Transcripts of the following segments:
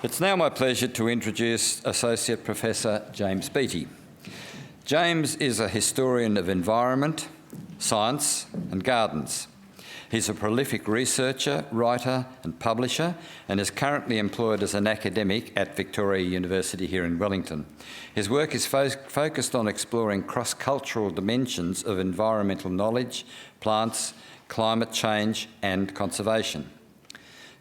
It's now my pleasure to introduce Associate Professor James Beattie. James is a historian of environment, science and gardens. He's a prolific researcher, writer and publisher, and is currently employed as an academic at Victoria University here in Wellington. His work is focused on exploring cross-cultural dimensions of environmental knowledge, plants, climate change and conservation.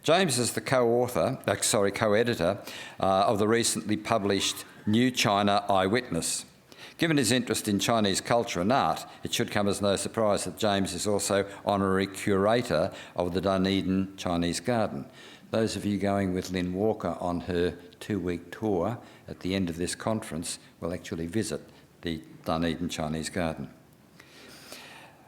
James is the co-editor of the recently published New China Eyewitness. Given his interest in Chinese culture and art, it should come as no surprise that James is also Honorary Curator of the Dunedin Chinese Garden. Those of you going with Lynne Walker on her 2-week tour at the end of this conference will actually visit the Dunedin Chinese Garden.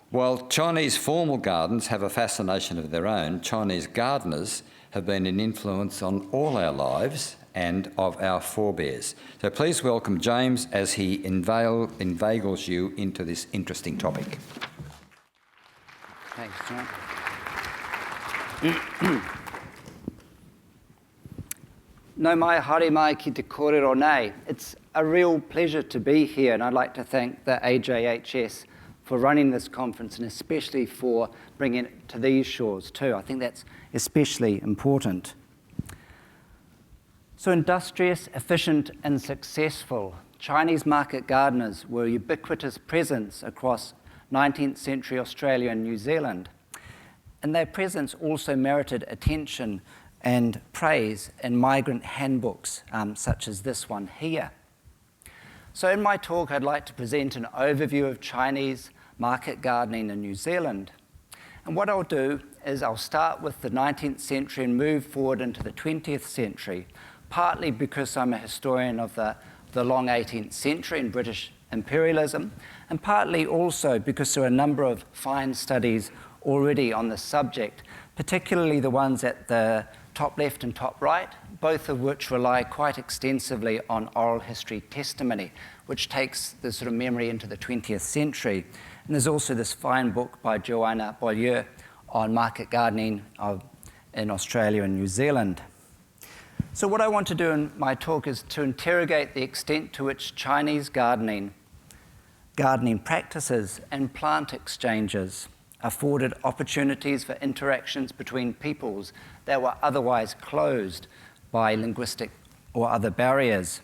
While Chinese formal gardens have a fascination of their own, Chinese gardeners have been an influence on all our lives and of our forebears. So please welcome James as he inveigles you into this interesting topic. Thanks, John. No mai haere mai ki te kōrero nei. It's a real pleasure to be here, and I'd like to thank the AJHS for running this conference and especially for bringing it to these shores too. I think that's especially important. So industrious, efficient and successful, Chinese market gardeners were a ubiquitous presence across 19th century Australia and New Zealand. And their presence also merited attention and praise in migrant handbooks such as this one here. So in my talk, I'd like to present an overview of Chinese market gardening in New Zealand. And what I'll do is I'll start with the 19th century and move forward into the 20th century, partly because I'm a historian of the long 18th century and British imperialism, and partly also because there are a number of fine studies already on the subject, particularly the ones at the top left and top right, both of which rely quite extensively on oral history testimony, which takes the sort of memory into the 20th century. And there's also this fine book by Joanna Beaulieu on market gardening in Australia and New Zealand. So what I want to do in my talk is to interrogate the extent to which Chinese gardening practices and plant exchanges afforded opportunities for interactions between peoples that were otherwise closed by linguistic or other barriers.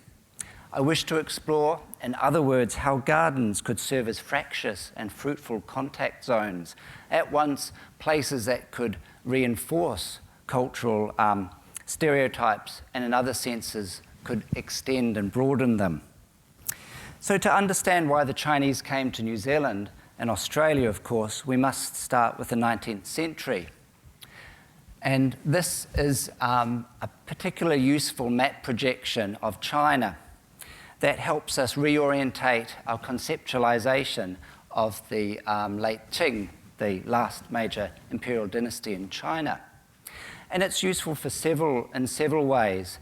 I wish to explore, in other words, how gardens could serve as fractious and fruitful contact zones, at once places that could reinforce cultural stereotypes and in other senses could extend and broaden them. So to understand why the Chinese came to New Zealand and Australia, of course, we must start with the 19th century. And this is a particularly useful map projection of China that helps us reorientate our conceptualization of the late Qing, the last major imperial dynasty in China. And it's useful in several ways.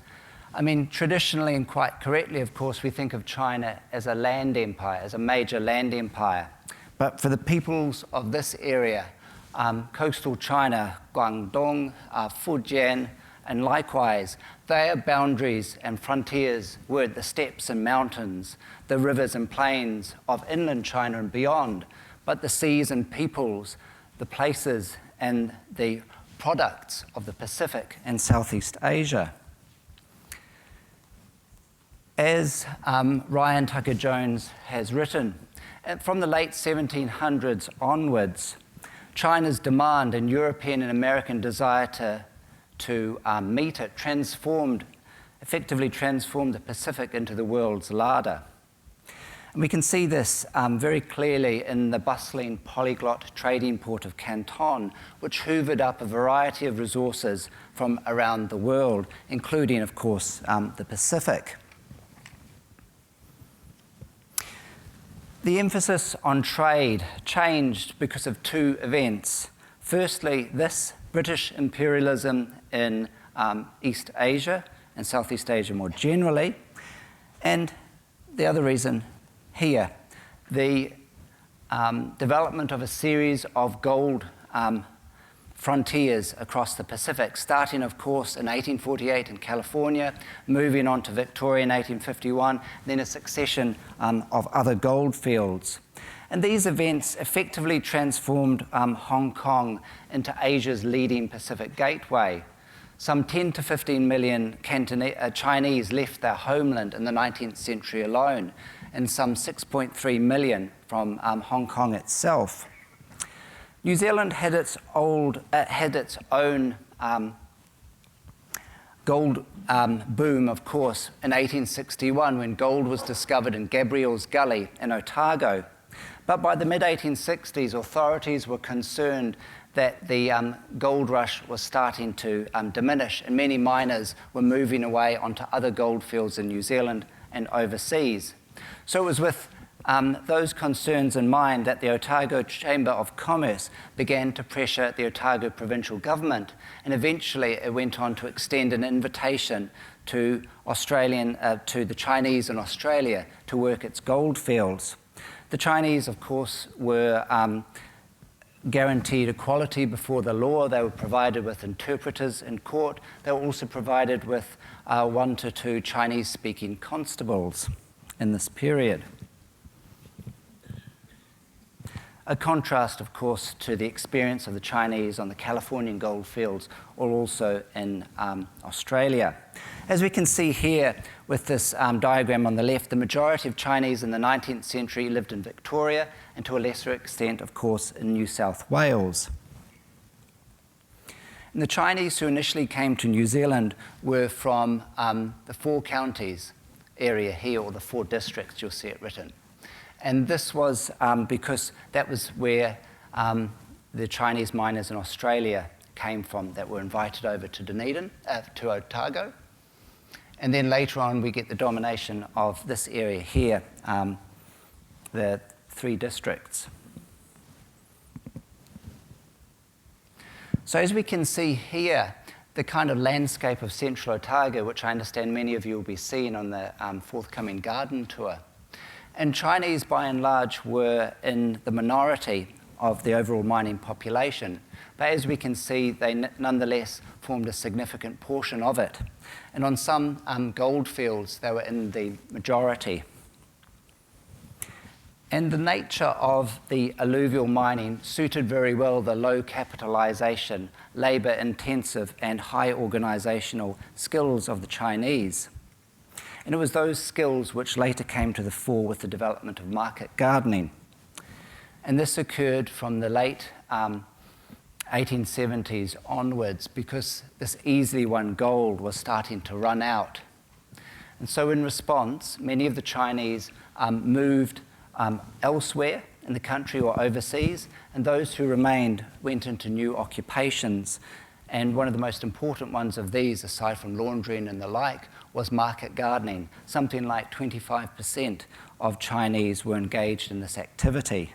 I mean, traditionally and quite correctly, of course, we think of China as a land empire, as a major land empire. But for the peoples of this area, coastal China, Guangdong, Fujian, and likewise, their boundaries and frontiers were the steppes and mountains, the rivers and plains of inland China and beyond, but the seas and peoples, the places and the products of the Pacific and Southeast Asia. As Ryan Tucker-Jones has written, from the late 1700s onwards, China's demand and European and American desire to meet it effectively transformed the Pacific into the world's larder. And we can see this very clearly in the bustling polyglot trading port of Canton, which hoovered up a variety of resources from around the world, including, of course, the Pacific. The emphasis on trade changed because of two events. Firstly, this British imperialism in East Asia and Southeast Asia more generally, and the other reason here, the development of a series of gold frontiers across the Pacific, starting, of course, in 1848 in California, moving on to Victoria in 1851, then a succession of other gold fields. And these events effectively transformed Hong Kong into Asia's leading Pacific gateway. Some 10 to 15 million Chinese left their homeland in the 19th century alone, and some 6.3 million from Hong Kong itself. New Zealand had its own gold boom, of course, in 1861 when gold was discovered in Gabriel's Gully in Otago. But by the mid-1860s, authorities were concerned that the gold rush was starting to diminish, and many miners were moving away onto other gold fields in New Zealand and overseas. So it was with those concerns in mind that the Otago Chamber of Commerce began to pressure the Otago provincial government, and eventually it went on to extend an invitation to the Chinese in Australia to work its gold fields. The Chinese, of course, were guaranteed equality before the law. They were provided with interpreters in court. They were also provided with 1 to 2 Chinese-speaking constables in this period. A contrast, of course, to the experience of the Chinese on the Californian gold fields, or also in Australia. As we can see here with this diagram on the left, the majority of Chinese in the 19th century lived in Victoria, and to a lesser extent, of course, in New South Wales. And the Chinese who initially came to New Zealand were from the 4 counties area here, or the 4 districts, you'll see it written. And this was because that was where the Chinese miners in Australia came from that were invited over to Dunedin, to Otago. And then later on, we get the domination of this area here, the 3 districts. So as we can see here, the kind of landscape of central Otago, which I understand many of you will be seeing on the forthcoming garden tour. And Chinese, by and large, were in the minority of the overall mining population. But as we can see, they nonetheless formed a significant portion of it. And on some gold fields, they were in the majority. And the nature of the alluvial mining suited very well the low capitalization, labor-intensive, and high organizational skills of the Chinese. And it was those skills which later came to the fore with the development of market gardening. And this occurred from the late 1870s onwards, because this easily won gold was starting to run out. And so in response, many of the Chinese moved elsewhere in the country or overseas, and those who remained went into new occupations. And one of the most important ones of these, aside from laundering and the like, was market gardening. Something like 25% of Chinese were engaged in this activity.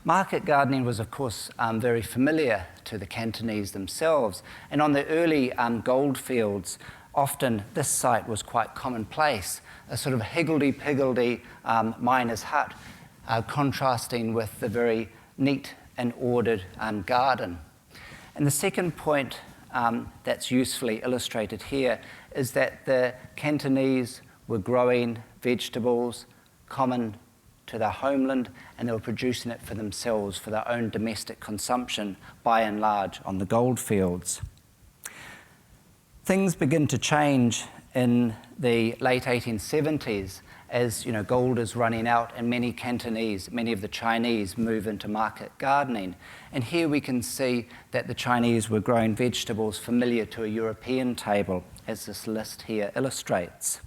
Market gardening was, of course, very familiar to the Cantonese themselves. And on the early gold fields, often this site was quite commonplace, a sort of higgledy-piggledy miner's hut, contrasting with the very neat and ordered garden. And the second point that's usefully illustrated here is that the Cantonese were growing vegetables common to their homeland, and they were producing it for themselves, for their own domestic consumption, by and large, on the gold fields. Things begin to change in the late 1870s as gold is running out, and many of the Chinese move into market gardening. And here we can see that the Chinese were growing vegetables familiar to a European table, as this list here illustrates.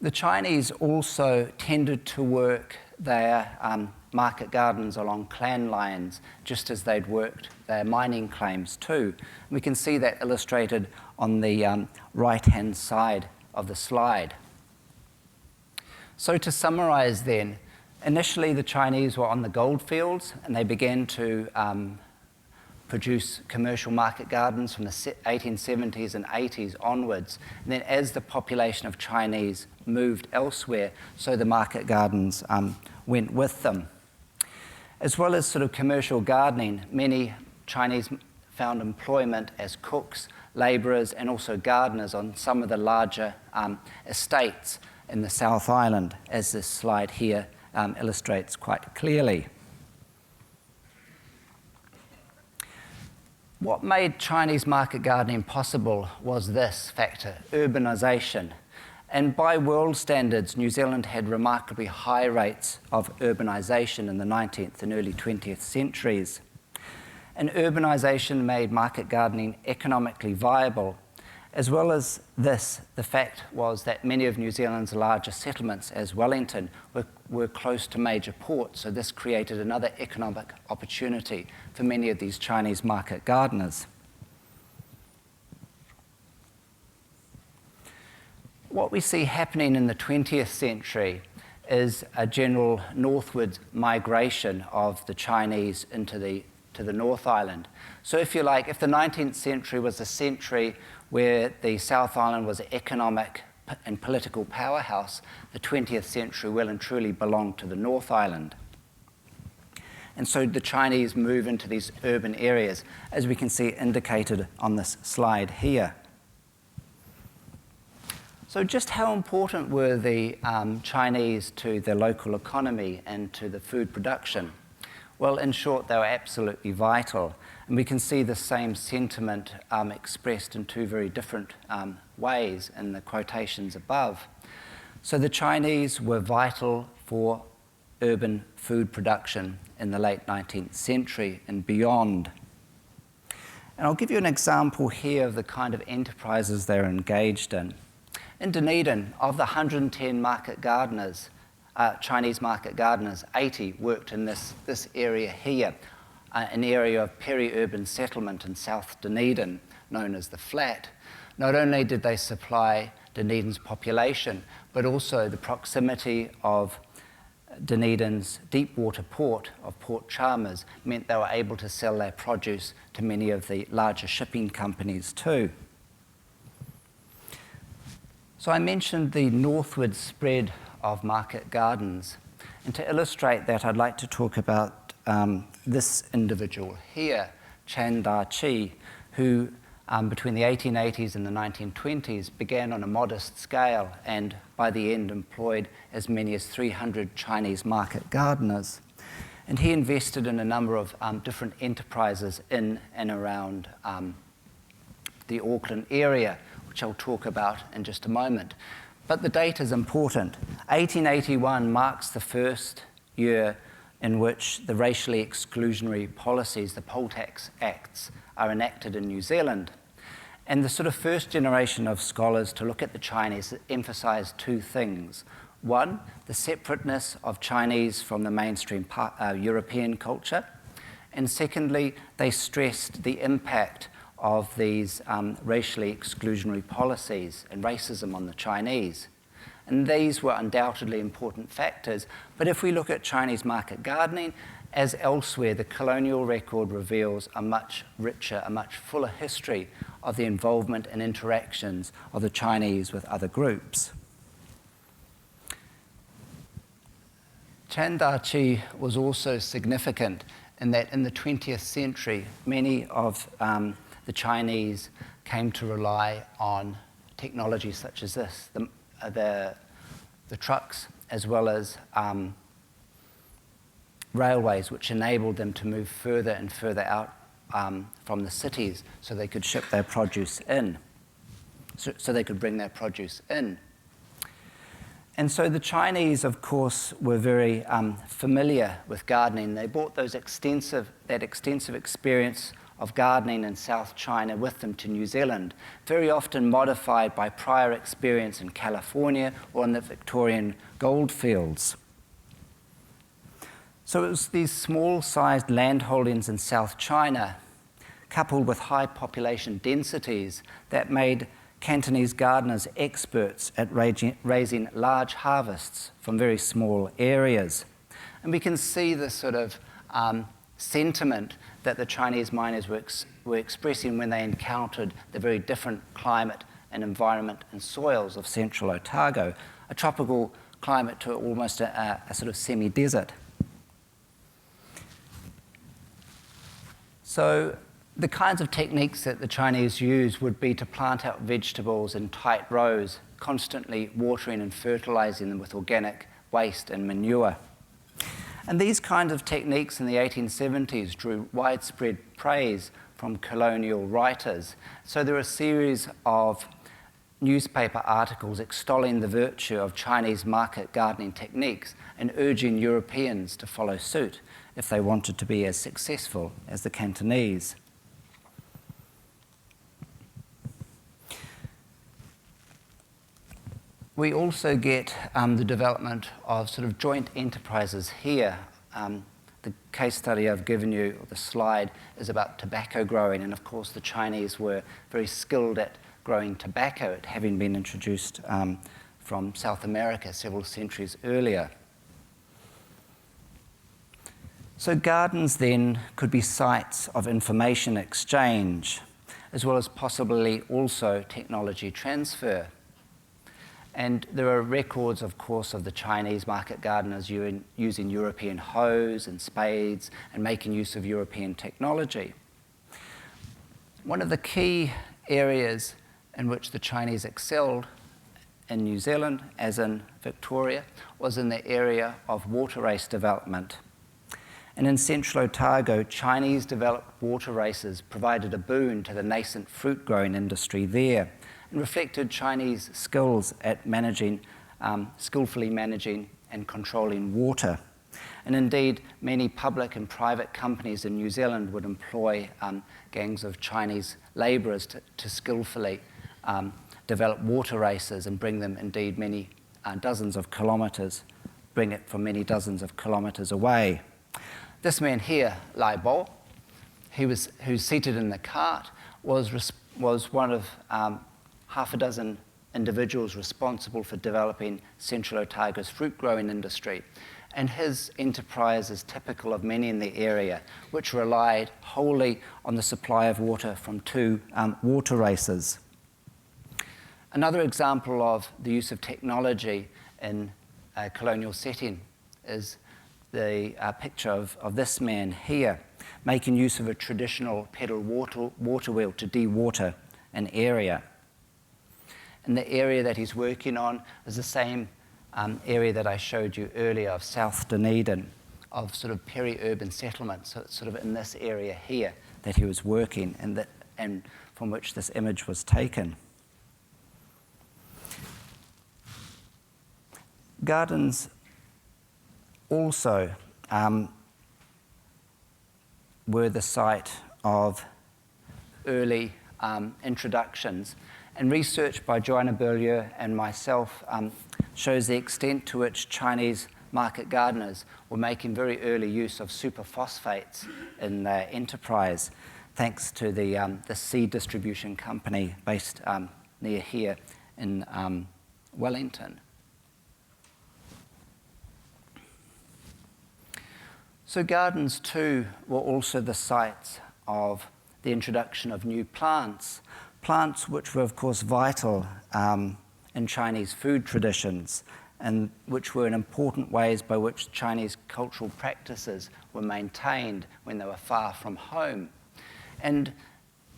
The Chinese also tended to work their market gardens along clan lines, just as they'd worked their mining claims too. We can see that illustrated on the right-hand side of the slide. So to summarize then, initially the Chinese were on the gold fields, and they began to produce commercial market gardens from the 1870s and 80s onwards. And then as the population of Chinese moved elsewhere, so the market gardens went with them. As well as sort of commercial gardening, many Chinese found employment as cooks, labourers, and also gardeners on some of the larger estates in the South Island, as this slide here illustrates quite clearly. What made Chinese market gardening possible was this factor, urbanisation. And by world standards, New Zealand had remarkably high rates of urbanisation in the 19th and early 20th centuries. And urbanisation made market gardening economically viable. As well as this, the fact was that many of New Zealand's larger settlements, as Wellington, were close to major ports, so this created another economic opportunity for many of these Chinese market gardeners. What we see happening in the 20th century is a general northward migration of the Chinese to the North Island. So if you like, if the 19th century was a century where the South Island was an economic and political powerhouse, the 20th century well and truly belonged to the North Island. And so the Chinese move into these urban areas, as we can see indicated on this slide here. So just how important were the Chinese to the local economy and to the food production? Well, in short, they were absolutely vital. And we can see the same sentiment expressed in two very different ways in the quotations above. So the Chinese were vital for urban food production in the late 19th century and beyond. And I'll give you an example here of the kind of enterprises they're engaged in. In Dunedin, of the 110 market gardeners, Chinese market gardeners, 80 worked in this area here, an area of peri-urban settlement in South Dunedin, known as the Flat. Not only did they supply Dunedin's population, but also the proximity of Dunedin's deep water port of Port Chalmers meant they were able to sell their produce to many of the larger shipping companies too. So I mentioned the northward spread of market gardens. And to illustrate that, I'd like to talk about this individual here, Chan Da-chi, who between the 1880s and the 1920s began on a modest scale and by the end employed as many as 300 Chinese market gardeners. And he invested in a number of different enterprises in and around the Auckland area, which I'll talk about in just a moment. But the date is important. 1881 marks the first year in which the racially exclusionary policies, the poll tax acts, are enacted in New Zealand. And the sort of first generation of scholars to look at the Chinese emphasized two things. One, the separateness of Chinese from the mainstream European culture. And secondly, they stressed the impact of these racially exclusionary policies and racism on the Chinese. And these were undoubtedly important factors. But if we look at Chinese market gardening, as elsewhere, the colonial record reveals a much richer, a much fuller history of the involvement and interactions of the Chinese with other groups. Chan Da-chi was also significant in that in the 20th century, many of the Chinese came to rely on technology such as this, the trucks, as well as railways, which enabled them to move further and further out from the cities so they could ship their produce in, so they could bring their produce in. And so the Chinese, of course, were very familiar with gardening. They brought that extensive experience of gardening in South China with them to New Zealand, very often modified by prior experience in California or in the Victorian goldfields. So it was these small-sized landholdings in South China, coupled with high population densities, that made Cantonese gardeners experts at raising large harvests from very small areas. And we can see this sort of sentiment that the Chinese miners were expressing when they encountered the very different climate and environment and soils of central Otago, a tropical climate to almost a sort of semi-desert. So the kinds of techniques that the Chinese use would be to plant out vegetables in tight rows, constantly watering and fertilizing them with organic waste and manure. And these kinds of techniques in the 1870s drew widespread praise from colonial writers. So there are a series of newspaper articles extolling the virtue of Chinese market gardening techniques and urging Europeans to follow suit if they wanted to be as successful as the Cantonese. We also get the development of sort of joint enterprises here. The case study I've given you, or the slide, is about tobacco growing, and of course the Chinese were very skilled at growing tobacco, it having been introduced from South America several centuries earlier. So gardens then could be sites of information exchange, as well as possibly also technology transfer. And there are records, of course, of the Chinese market gardeners using European hoes and spades and making use of European technology. One of the key areas in which the Chinese excelled in New Zealand, as in Victoria, was in the area of water race development. And in Central Otago, Chinese developed water races provided a boon to the nascent fruit growing industry there, and reflected Chinese skills at skillfully managing and controlling water. And indeed, many public and private companies in New Zealand would employ gangs of Chinese labourers to skillfully develop water races and bring them indeed many dozens of kilometres, bring it from many dozens of kilometres away. This man here, Lai Bo, who's seated in the cart, was one of half a dozen individuals responsible for developing Central Otago's fruit growing industry. And his enterprise is typical of many in the area, which relied wholly on the supply of water from two water races. Another example of the use of technology in a colonial setting is the picture of this man here, making use of a traditional pedal water wheel to dewater an area. And the area that he's working on is the same area that I showed you earlier of South Dunedin, of sort of peri-urban settlements. So it's sort of in this area here that he was working and from which this image was taken. Gardens also were the site of early introductions. And research by Joanna Beaulieu and myself shows the extent to which Chinese market gardeners were making very early use of superphosphates in their enterprise, thanks to the seed distribution company based near here in Wellington. So gardens too were also the sites of the introduction of new plants which were of course vital in Chinese food traditions, and which were in important ways by which Chinese cultural practices were maintained when they were far from home. And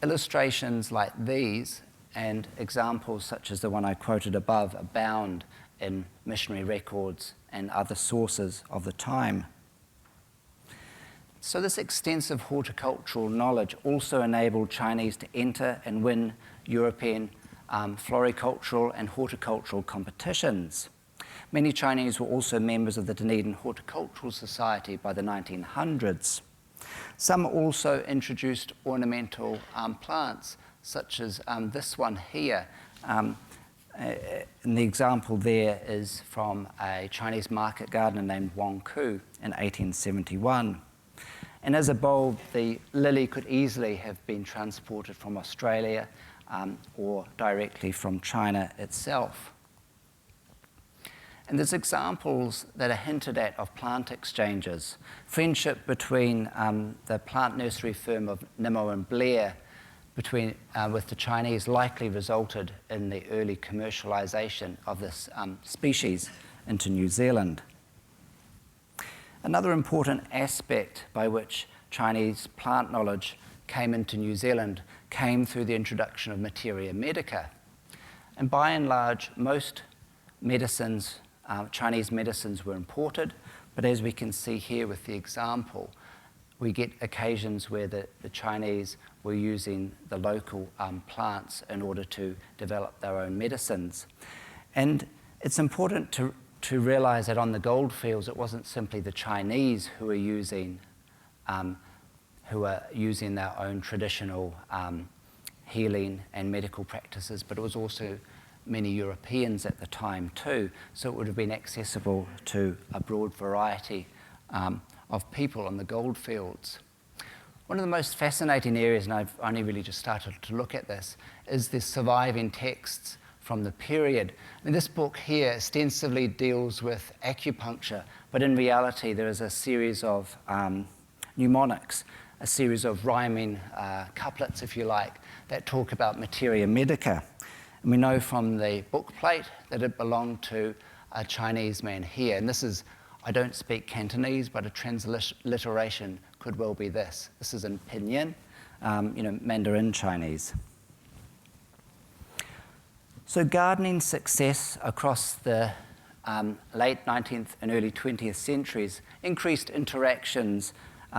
illustrations like these and examples such as the one I quoted above abound in missionary records and other sources of the time. So this extensive horticultural knowledge also enabled Chinese to enter and win European floricultural and horticultural competitions. Many Chinese were also members of the Dunedin Horticultural Society by the 1900s. Some also introduced ornamental plants, such as this one here. And the example there is from a Chinese market gardener named Wong Ku in 1871. And as a bulb, the lily could easily have been transported from Australia or directly from China itself. And there's examples that are hinted at of plant exchanges. Friendship between the plant nursery firm of Nimmo and Blair with the Chinese likely resulted in the early commercialization of this species into New Zealand. Another important aspect by which Chinese plant knowledge came into New Zealand came through the introduction of materia medica. And by and large, most medicines, Chinese medicines, were imported, but as we can see here with the example, we get occasions where the Chinese were using the local plants in order to develop their own medicines. And it's important to realize that on the goldfields, it wasn't simply the Chinese who were using their own traditional healing and medical practices, but it was also many Europeans at the time too, so it would have been accessible to a broad variety of people on the goldfields. One of the most fascinating areas, and I've only really just started to look at this, is the surviving texts from the period. I mean, this book here ostensibly deals with acupuncture, but in reality there is a series of mnemonics, a series of rhyming couplets, if you like, that talk about materia medica. And we know from the book plate that it belonged to a Chinese man here. And this is, I don't speak Cantonese, but a transliteration could well be this. This is in Pinyin, Mandarin Chinese. So gardening success across the late 19th and early 20th centuries increased interactions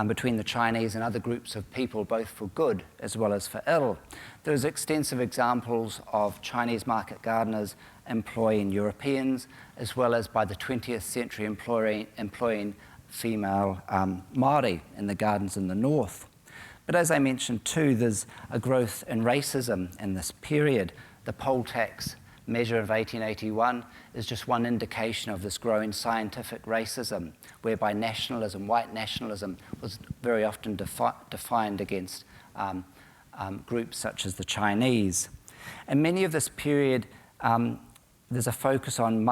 between the Chinese and other groups of people, both for good as well as for ill. There's extensive examples of Chinese market gardeners employing Europeans, as well as by the 20th century employing female Māori in the gardens in the north. But as I mentioned too, there's a growth in racism in this period. The poll tax measure of 1881 is just one indication of this growing scientific racism, whereby nationalism, white nationalism, was very often defined against groups such as the Chinese. And many of this period, there's a focus on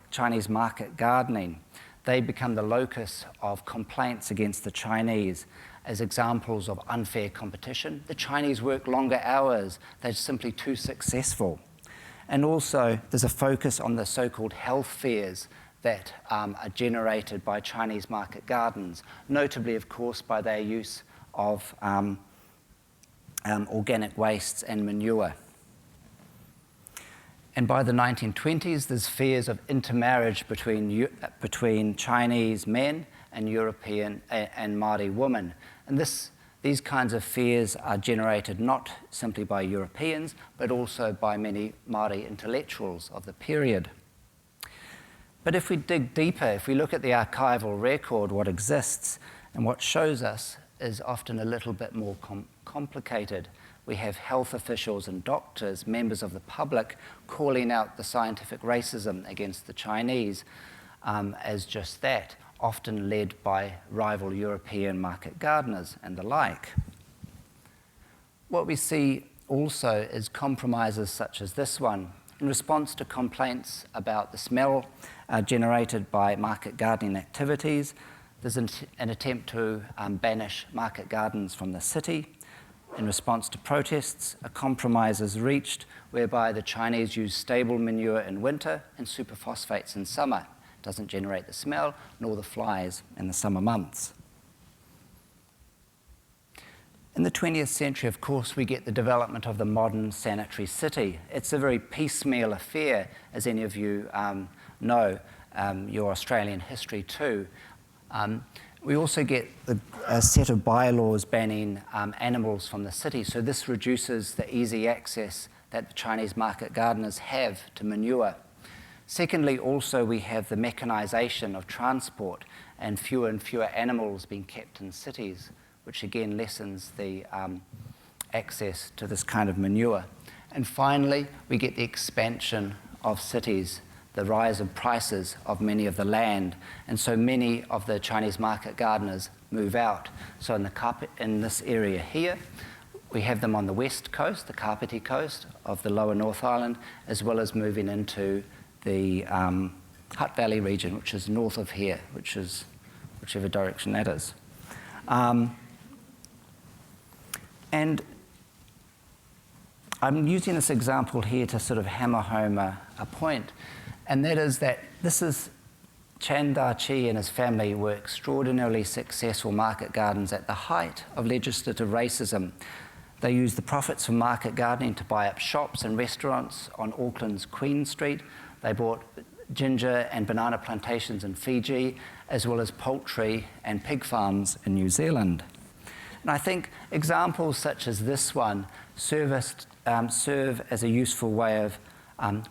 Chinese market gardening. They become the locus of complaints against the Chinese as examples of unfair competition. The Chinese work longer hours, they're simply too successful. And also, there's a focus on the so-called health fairs that are generated by Chinese market gardens, notably, of course, by their use of organic wastes and manure. And by the 1920s, there's fears of intermarriage between Chinese men and European and Māori women. And these kinds of fears are generated not simply by Europeans, but also by many Māori intellectuals of the period. But if we dig deeper, if we look at the archival record, what exists and what shows us is often a little bit more complicated. We have health officials and doctors, members of the public, calling out the scientific racism against the Chinese as just that, often led by rival European market gardeners and the like. What we see also is compromises such as this one. In response to complaints about the smell generated by market gardening activities, there's an attempt to banish market gardens from the city. In response to protests, a compromise is reached whereby the Chinese use stable manure in winter and superphosphates in summer. It doesn't generate the smell nor the flies in the summer months. In the 20th century, of course, we get the development of the modern sanitary city. It's a very piecemeal affair, as any of you know, your Australian history too. We also get a set of bylaws banning animals from the city, so this reduces the easy access that the Chinese market gardeners have to manure. Secondly, also we have the mechanisation of transport and fewer animals being kept in cities, which again lessens the access to this kind of manure. And finally, we get the expansion of cities, the rise of prices of many of the land, and so many of the Chinese market gardeners move out. So in this area here, we have them on the west coast, the Kapiti coast of the lower North Island, as well as moving into the Hutt Valley region, which is north of here, which is whichever direction that is. And I'm using this example here to sort of hammer home a point, and that is that this is Chan Da-chi and his family were extraordinarily successful market gardens at the height of legislative racism. They used the profits from market gardening to buy up shops and restaurants on Auckland's Queen Street. They bought ginger and banana plantations in Fiji, as well as poultry and pig farms in New Zealand. And I think examples such as this one serve as a useful way of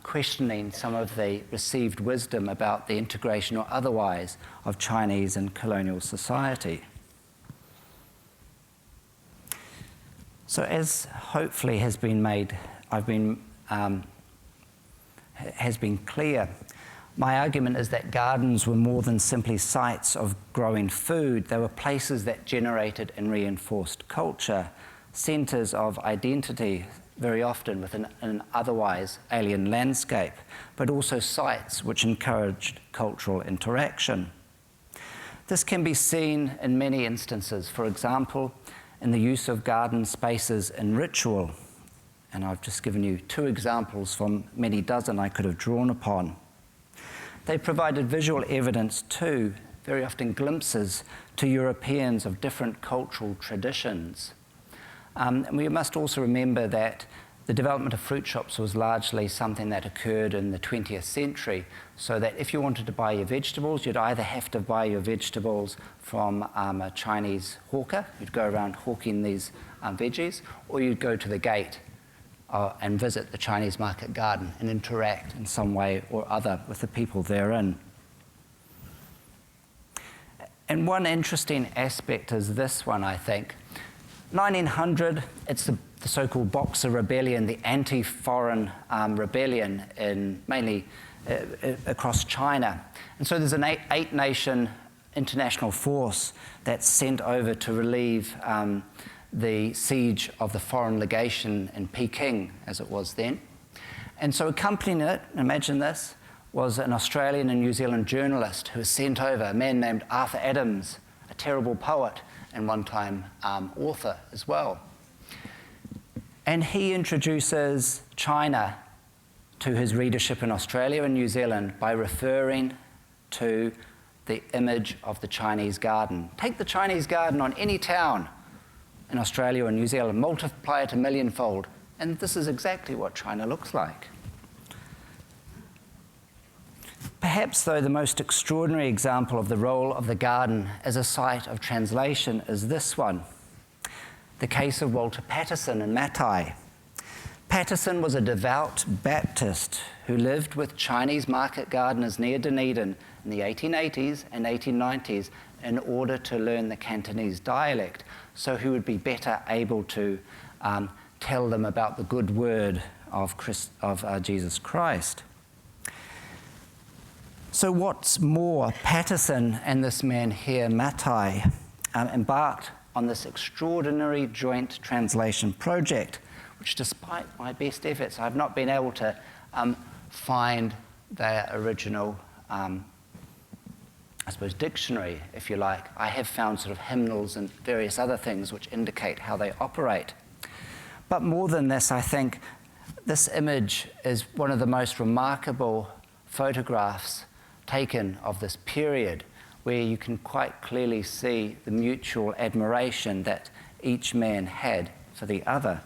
questioning some of the received wisdom about the integration or otherwise of Chinese and colonial society. So as hopefully has been clear, my argument is that gardens were more than simply sites of growing food. They were places that generated and reinforced culture, centres of identity, very often within an otherwise alien landscape, but also sites which encouraged cultural interaction. This can be seen in many instances, for example, in the use of garden spaces in ritual. And I've just given you 2 examples from many dozen I could have drawn upon. They provided visual evidence too, very often glimpses to Europeans of different cultural traditions. And we must also remember that the development of fruit shops was largely something that occurred in the 20th century, so that if you wanted to buy your vegetables, you'd either have to buy your vegetables from a Chinese hawker, who'd go around hawking these veggies, or you'd go to the gate and visit the Chinese market garden and interact in some way or other with the people therein. And one interesting aspect is this one, I think. 1900, it's the so-called Boxer Rebellion, the anti-foreign rebellion mainly across China. And so there's an 8-nation international force that's sent over to relieve the siege of the foreign legation in Peking, as it was then. And so accompanying it, imagine this, was an Australian and New Zealand journalist who was sent over, a man named Arthur Adams, a terrible poet and one-time author as well. And he introduces China to his readership in Australia and New Zealand by referring to the image of the Chinese garden. Take the Chinese garden on any town in Australia and New Zealand, multiply it a millionfold, and this is exactly what China looks like. Perhaps, though, the most extraordinary example of the role of the garden as a site of translation is this one, the case of Walter Patterson in Matai. Patterson was a devout Baptist who lived with Chinese market gardeners near Dunedin in the 1880s and 1890s in order to learn the Cantonese dialect, so he would be better able to tell them about the good word of Jesus Christ. So what's more, Patterson and this man here, Matai, embarked on this extraordinary joint translation project, which despite my best efforts, I've not been able to find their original I suppose, dictionary, if you like. I have found sort of hymnals and various other things which indicate how they operate. But more than this, I think this image is one of the most remarkable photographs taken of this period, where you can quite clearly see the mutual admiration that each man had for the other.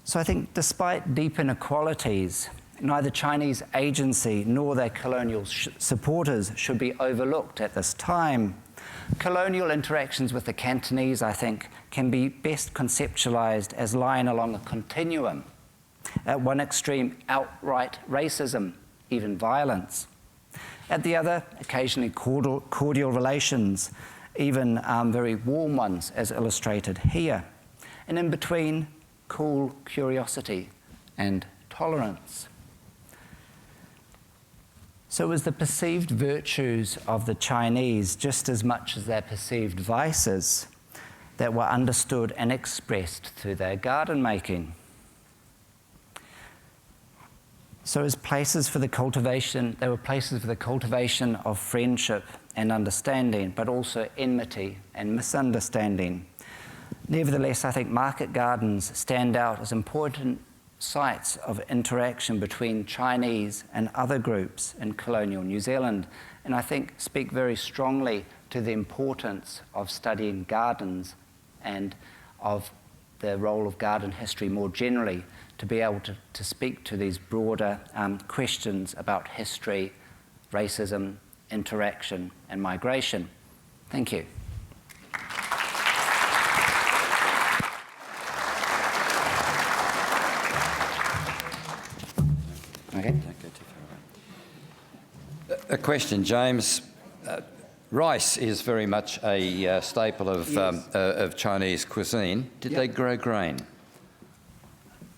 So I think despite deep inequalities, neither Chinese agency nor their colonial supporters should be overlooked at this time. Colonial interactions with the Cantonese, I think, can be best conceptualized as lying along a continuum. At one extreme, outright racism, even violence. At the other, occasionally cordial relations, even very warm ones, as illustrated here. And in between, cool curiosity and tolerance. So it was the perceived virtues of the Chinese, just as much as their perceived vices, that were understood and expressed through their garden making. So as places for the cultivation, they were places for the cultivation of friendship and understanding, but also enmity and misunderstanding. Nevertheless, I think market gardens stand out as important sites of interaction between Chinese and other groups in colonial New Zealand, and I think speak very strongly to the importance of studying gardens and of the role of garden history more generally, to be able to speak to these broader questions about history, racism, interaction, and migration. Thank you. Okay. A question, James. Rice is very much a staple of Chinese cuisine. Did they grow grain?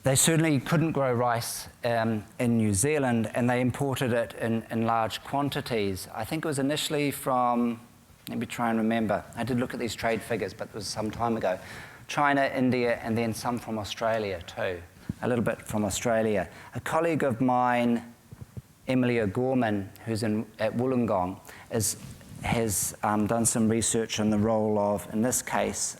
They certainly couldn't grow rice in New Zealand, and they imported it in large quantities. I think it was initially from, let me try and remember. I did look at these trade figures, but it was some time ago. China, India, and then some from Australia too. A little bit from Australia. A colleague of mine, Emily O'Gorman, who's at Wollongong, has done some research on the role of, in this case,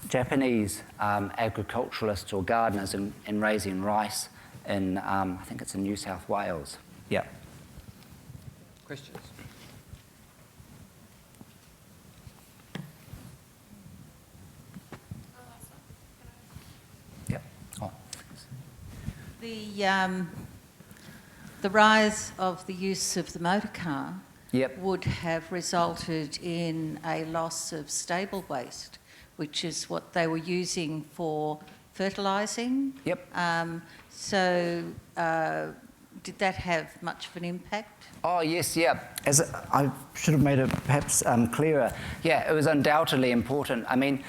Japanese agriculturalists or gardeners in raising rice in, I think it's in New South Wales. Yeah. Questions? The rise of the use of the motor car Yep. would have resulted in a loss of stable waste, which is what they were using for fertilising. Yep. Did that have much of an impact? Oh, yes, yeah. As I should have made it perhaps clearer. Yeah, it was undoubtedly important. I mean,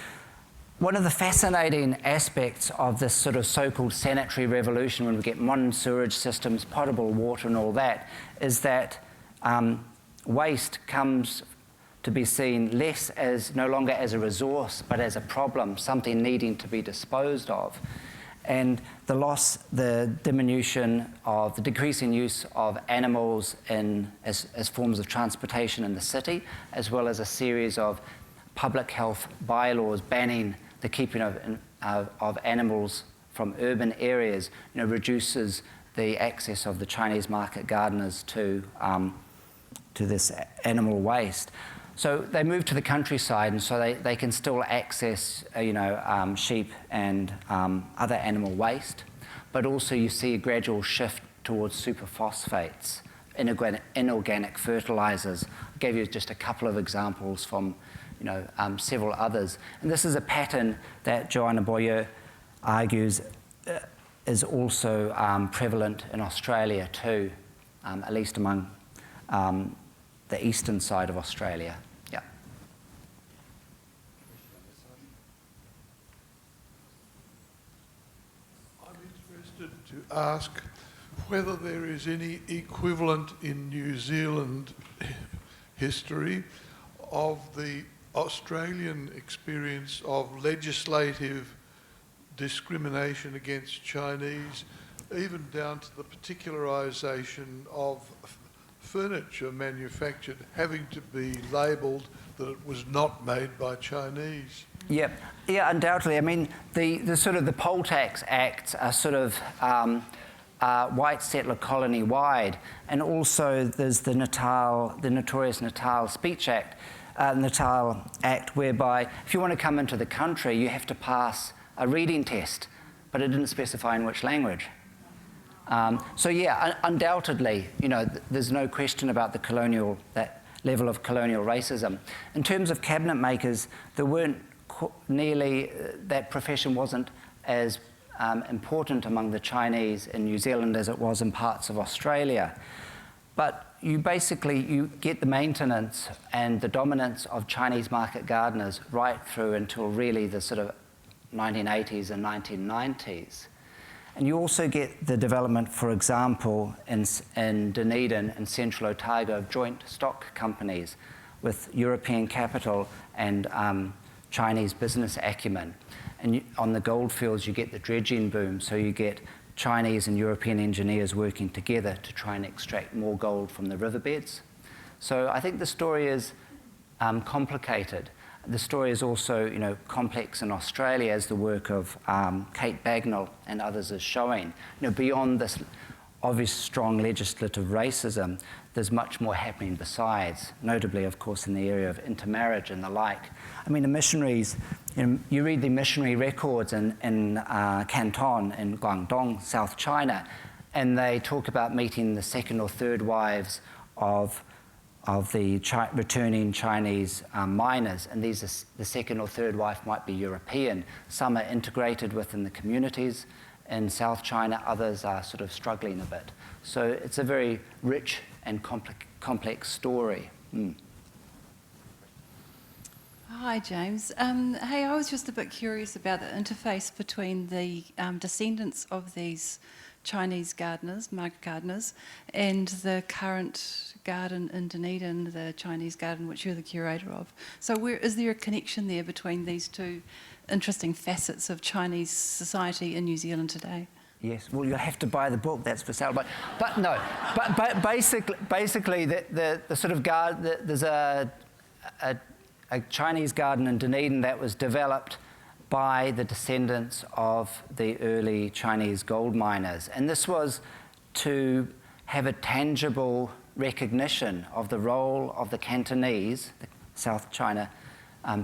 one of the fascinating aspects of this sort of so-called sanitary revolution, when we get modern sewerage systems, potable water and all that, is that waste comes to be seen less as, no longer as a resource, but as a problem, something needing to be disposed of. And the loss, the diminution of, the decreasing use of animals as forms of transportation in the city, as well as a series of public health bylaws banning the keeping of animals from urban areas, reduces the access of the Chinese market gardeners to this animal waste. So they move to the countryside, and so they can still access, sheep and other animal waste, but also you see a gradual shift towards superphosphates, inorganic fertilizers. I gave you just a couple of examples from several others. And this is a pattern that Joanna Boyer argues is also prevalent in Australia too, at least among the eastern side of Australia. Yeah. I'm interested to ask whether there is any equivalent in New Zealand history of the Australian experience of legislative discrimination against Chinese, even down to the particularisation of furniture manufactured having to be labelled that it was not made by Chinese. Yeah, undoubtedly. I mean, the sort of the Poll Tax Acts are sort of white settler colony wide, and also there's the notorious Natal Speech Act, Natal Act, whereby if you want to come into the country, you have to pass a reading test, but it didn't specify in which language. So yeah, undoubtedly, there's no question about that level of colonial racism. In terms of cabinet makers, there weren't nearly, that profession wasn't as important among the Chinese in New Zealand as it was in parts of Australia. But you get the maintenance and the dominance of Chinese market gardeners right through until really the sort of 1980s and 1990s. And you also get the development, for example, in Dunedin and Central Otago of joint stock companies with European capital and Chinese business acumen. And on the goldfields, you get the dredging boom, so you get Chinese and European engineers working together to try and extract more gold from the riverbeds. So I think the story is complicated. The story is also, complex in Australia, as the work of Kate Bagnall and others is showing. Beyond this obvious strong legislative racism, there's much more happening besides, notably, of course, in the area of intermarriage and the like. I mean, the missionaries, you read the missionary records in Canton in Guangdong, South China, and they talk about meeting the second or third wives of the returning Chinese miners, and these are, the second or third wife might be European. Some are integrated within the communities in South China, others are sort of struggling a bit. So it's a very rich and complex story. Hi, James. Hey, I was just a bit curious about the interface between the descendants of these Chinese gardeners, market gardeners, and the current garden in Dunedin, the Chinese garden, which you're the curator of. So is there a connection there between these two interesting facets of Chinese society in New Zealand today? Yes, well, you'll have to buy the book, that's for sale. But no, but basically the sort of there's a Chinese garden in Dunedin that was developed by the descendants of the early Chinese gold miners. And this was to have a tangible recognition of the role of the Cantonese, the South China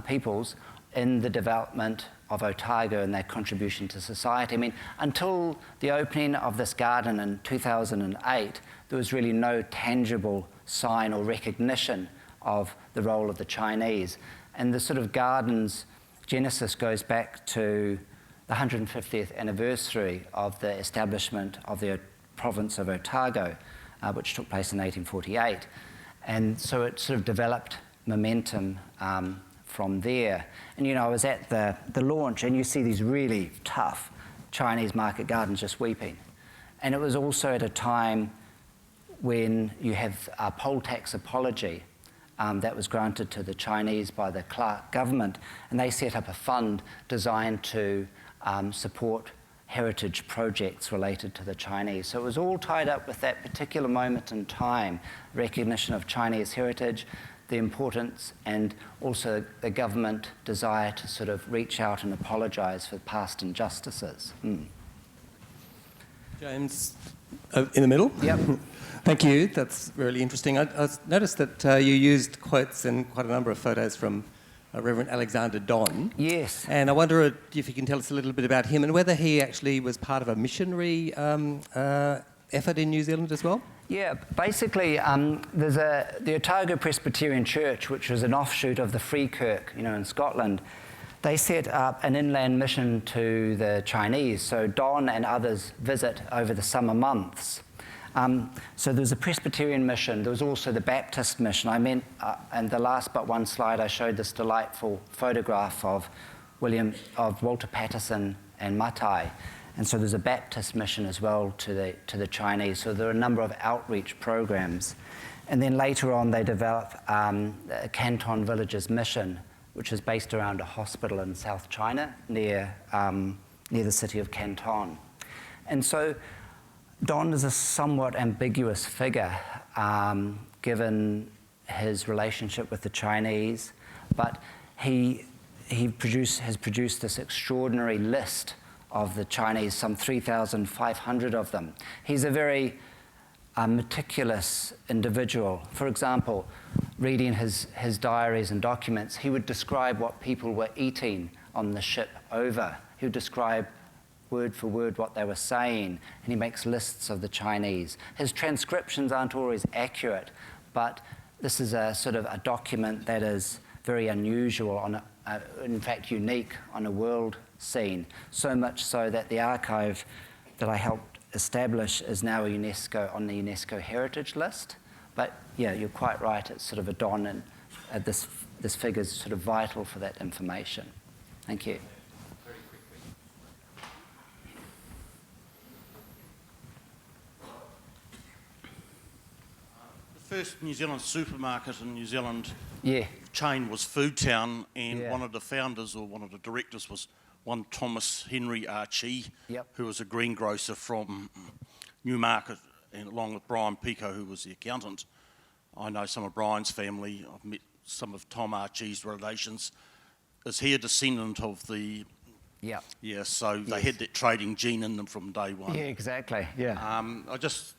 peoples, in the development of Otago and their contribution to society. I mean, until the opening of this garden in 2008, there was really no tangible sign or recognition of the role of the Chinese. And the sort of garden's genesis goes back to the 150th anniversary of the establishment of the province of Otago, which took place in 1848. And so it sort of developed momentum from there. And I was at the launch, and you see these really tough Chinese market gardens just weeping. And it was also at a time when you have a poll tax apology that was granted to the Chinese by the Clark government, and they set up a fund designed to support heritage projects related to the Chinese. So it was all tied up with that particular moment in time, recognition of Chinese heritage, the importance, and also the government desire to sort of reach out and apologise for past injustices. James, in the middle? Yep. Thank you. That's really interesting. I noticed that you used quotes in quite a number of photos from Reverend Alexander Don. Yes. And I wonder if you can tell us a little bit about him and whether he actually was part of a missionary effort in New Zealand as well? Yeah, basically, there's the Otago Presbyterian Church, which was an offshoot of the Free Kirk, in Scotland. They set up an inland mission to the Chinese, so Don and others visit over the summer months. So there's a Presbyterian mission. There was also the Baptist mission. And the last but one slide, I showed this delightful photograph of Walter Patterson and Matai. And so there's a Baptist mission as well to the Chinese. So there are a number of outreach programs. And then later on, they develop a Canton Villages mission, which is based around a hospital in South China near the city of Canton. And so Don is a somewhat ambiguous figure, given his relationship with the Chinese, but he has produced this extraordinary list of the Chinese, some 3,500 of them. He's a very meticulous individual. For example, reading his diaries and documents, he would describe what people were eating on the ship over. He would describe word for word what they were saying, and he makes lists of the Chinese. His transcriptions aren't always accurate, but this is a sort of a document that is very unusual, in fact unique on a world scene, so much so that the archive that I helped establish is now on the UNESCO Heritage List. But yeah, you're quite right, it's sort of a Don, and this figure is sort of vital for that information. Thank you. The first New Zealand supermarket in New Zealand Yeah. chain was Food Town, and Yeah. one of the founders or one of the directors was one Thomas Henry Archie, Yep. who was a greengrocer from Newmarket, and along with Brian Pico, who was the accountant. I know some of Brian's family. I've met some of Tom Archie's relations, is he a descendant of the... Yeah. Yeah, so they Yes. had that trading gene in them from day one. Yeah, exactly. Yeah. I just,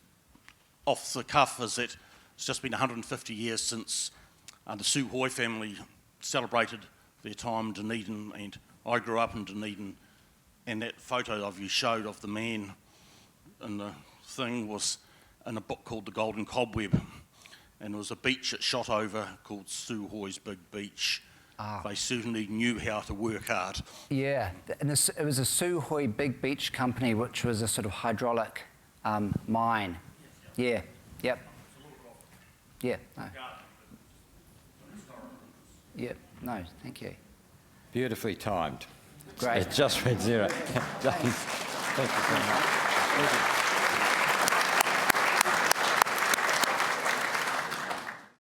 off the cuff, is that it's just been 150 years since the Su Hoi family celebrated their time in Dunedin, and I grew up in Dunedin, and that photo of you showed of the man in the thing was in a book called The Golden Cobweb, and there was a beach it shot over called Su Hoi's Big Beach. They certainly knew how to work hard. Yeah, and it was a Suhoi Big Beach Company, which was a sort of hydraulic mine. Yeah, yep. Yeah, no. Yep, no, thank you. Beautifully timed. Great. It just went zero. James, thank you so much. Thank you.